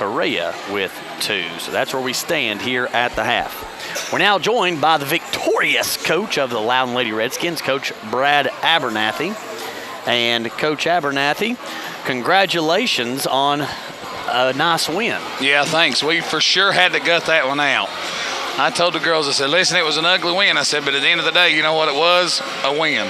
Correa with 2. So that's where we stand here at the half. We're now joined by the victorious coach of the Loudon Lady Redskins, Coach Brad Abernathy. And Coach Abernathy, congratulations on a nice win. Yeah, thanks. We for sure had to gut that one out. I told the girls, I said, listen, it was an ugly win. I said, but at the end of the day, you know what it was? A win.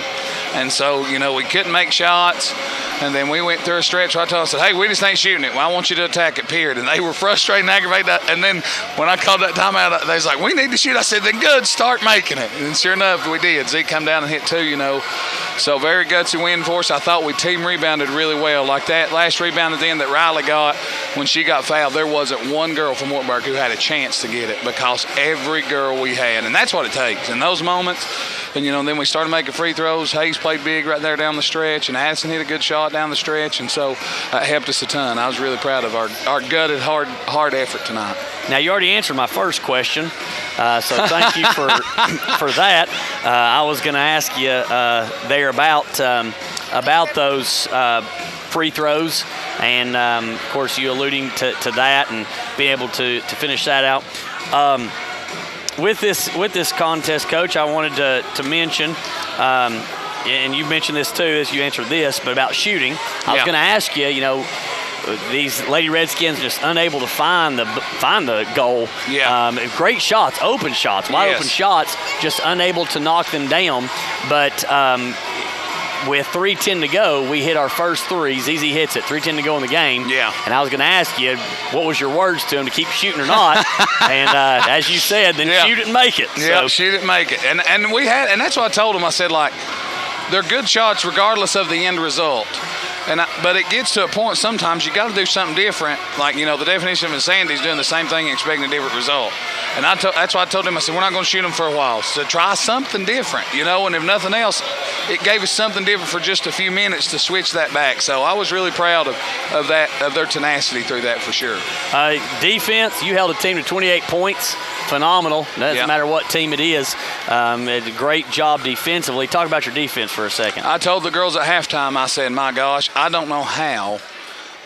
And so, we couldn't make shots. And then we went through a stretch where I told them, I said, hey, we just ain't shooting it. Well, I want you to attack it, period. And they were frustrated and aggravated. And then when I called that timeout, they was like, we need to shoot. I said, then good, start making it. And sure enough, we did. Zeke come down and hit 2, So very gutsy win for us. I thought we team rebounded really well. Like that last rebound at the end that Riley got when she got fouled, there wasn't one girl from Wartburg who had a chance to get it because every girl we had. And that's what it takes. In those moments, and, then we started making free throws. Hayes played big right there down the stretch, and Addison hit a good shot down the stretch, and so that helped us a ton. I was really proud of our gutted, hard effort tonight. Now, you already answered my first question, so thank you for that. I was going to ask you there about those free throws, and, of course, you alluding to that and being able to finish that out. With this contest, Coach, I wanted to mention, and you mentioned this too as you answered this, but about shooting. I was going to ask you, these Lady Redskins just unable to find the goal. Yeah. Great shots, open shots, wide open shots, just unable to knock them down. But with 3:10 to go, we hit our first 3. ZZ hits it. 3:10 to go in the game. Yeah. And I was going to ask you, what was your words to him to keep shooting or not? And as you said, then shoot it and make it. Yeah, shoot it and make it. And that's what I told him. I said, they're good shots regardless of the end result. But it gets to a point sometimes you got to do something different. The definition of insanity is doing the same thing and expecting a different result. And that's why I told him, I said, we're not going to shoot them for a while. So try something different, and if nothing else, it gave us something different for just a few minutes to switch that back. So I was really proud of their tenacity through that for sure. Defense, you held a team to 28 points. Phenomenal. Doesn't matter what team it is. It's a great job defensively. Talk about your defense for a second. I told the girls at halftime, I said, my gosh, I don't know how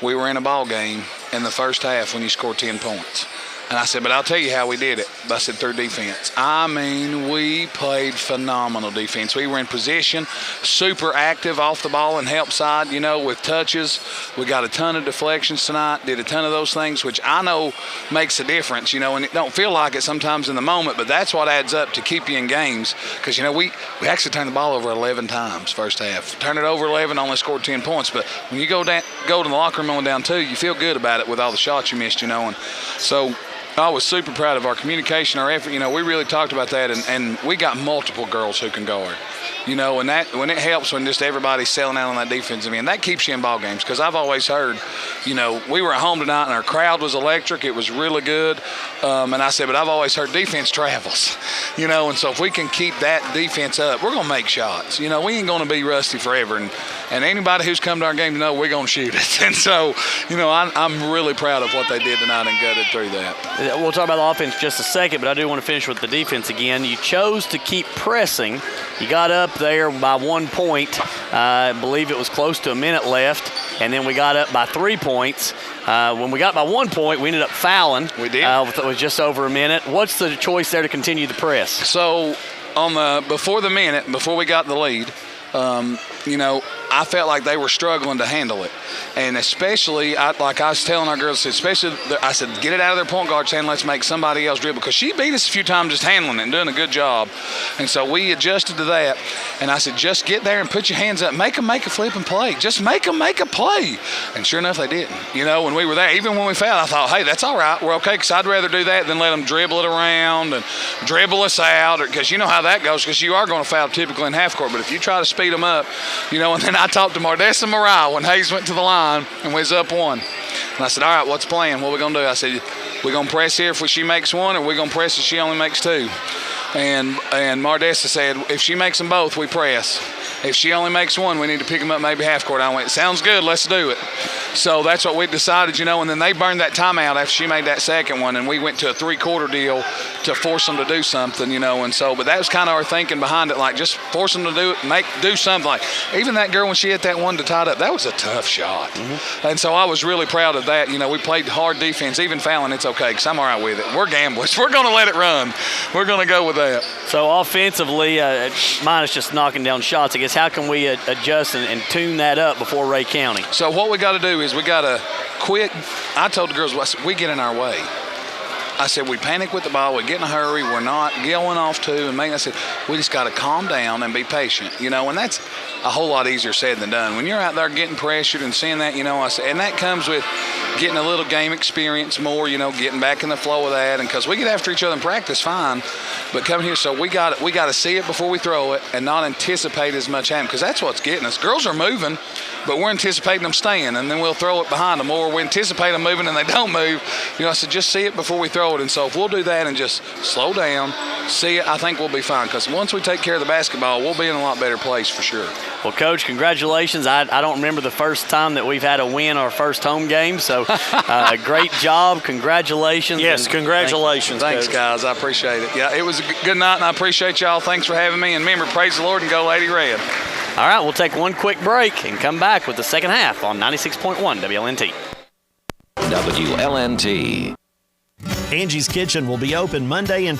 we were in a ball game in the first half when you scored 10 points. And I said, but I'll tell you how we did it. I said, through defense. We played phenomenal defense. We were in position, super active off the ball and help side, with touches. We got a ton of deflections tonight, did a ton of those things, which I know makes a difference, and it don't feel like it sometimes in the moment, but that's what adds up to keep you in games. Because, we actually turned the ball over 11 times first half. Turned it over 11, only scored 10 points. But when you go to the locker room only down 2, you feel good about it with all the shots you missed, and so I was super proud of our communication, our effort. We really talked about that, and we got multiple girls who can guard. And that when it helps when just everybody's selling out on that defensive end, that keeps you in ball games. Because I've always heard, we were at home tonight and our crowd was electric. It was really good. And I said, but I've always heard defense travels. And so if we can keep that defense up, we're going to make shots. We ain't going to be rusty forever. And anybody who's come to our game to know we're going to shoot it. And so, I'm really proud of what they did tonight and gutted through that. We'll talk about the offense just a second, but I do want to finish with the defense again. You chose to keep pressing. You got up there by 1 point. I believe it was close to a minute left, and then we got up by 3 points. When we got by 1 point, we ended up fouling. We did. With just over a minute. What's the choice there to continue the press? So before we got the lead, I felt like they were struggling to handle it. And especially, I was telling our girls, I said, get it out of their point guard saying, let's make somebody else dribble. Because she beat us a few times just handling it and doing a good job. And so we adjusted to that. And I said, just get there and put your hands up. Make them make a flip and play. Just make them make a play. And sure enough, they didn't. When we were there, even when we fouled, I thought, hey, that's all right. We're okay, because I'd rather do that than let them dribble it around and dribble us out. Because you know how that goes, because you are going to foul typically in half court. But if you try to speed them up, and then I talked to Mardessa and Mariah when Hayes went to the line and we was up 1. And I said, all right, what's the plan? What are we going to do? I said, we're going to press here if she makes 1, or we're going to press if she only makes 2. And Mardessa said, if she makes them both, we press. If she only makes 1, we need to pick them up maybe half court. I went, sounds good, let's do it. So that's what we decided, and then they burned that timeout after she made that second one, and we went to a 3-quarter deal to force them to do something, and so, but that was kind of our thinking behind it, like just force them to do something. Like even that girl when she hit that one to tie it up, that was a tough shot. And so I was really proud of that. We played hard defense, even fouling, it's okay, because I'm all right with it. We're gamblers. We're going to let it run. We're going to go with that. So offensively, mine is just knocking down shots. I guess how can we adjust and tune that up before Ray County? So what we got to do is we got to quit. I told the girls, I said, we get in our way. I said, we panic with the ball. We get in a hurry. We're not going off to. And I said, we just got to calm down and be patient, and that's a whole lot easier said than done. When you're out there getting pressured and seeing that, I said, and that comes with getting a little game experience more, getting back in the flow of that. And because we get after each other in practice, fine. But coming here, so we got to see it before we throw it and not anticipate as much happening, because that's what's getting us. Girls are moving, but we're anticipating them staying, and then we'll throw it behind them. Or we anticipate them moving and they don't move. I said, just see it before we throw it. And so if we'll do that and just slow down, see it, I think we'll be fine. Because once we take care of the basketball, we'll be in a lot better place for sure. Well, Coach, congratulations. I don't remember the first time that we've had a win our first home game. So great job. Congratulations. Yes, congratulations. Thanks, guys. I appreciate it. Yeah, it was a good night, and I appreciate y'all. Thanks for having me. And remember, praise the Lord and go Lady Red. All right, we'll take one quick break and come back with the second half on 96.1 WLNT. WLNT. Angie's Kitchen will be open Monday and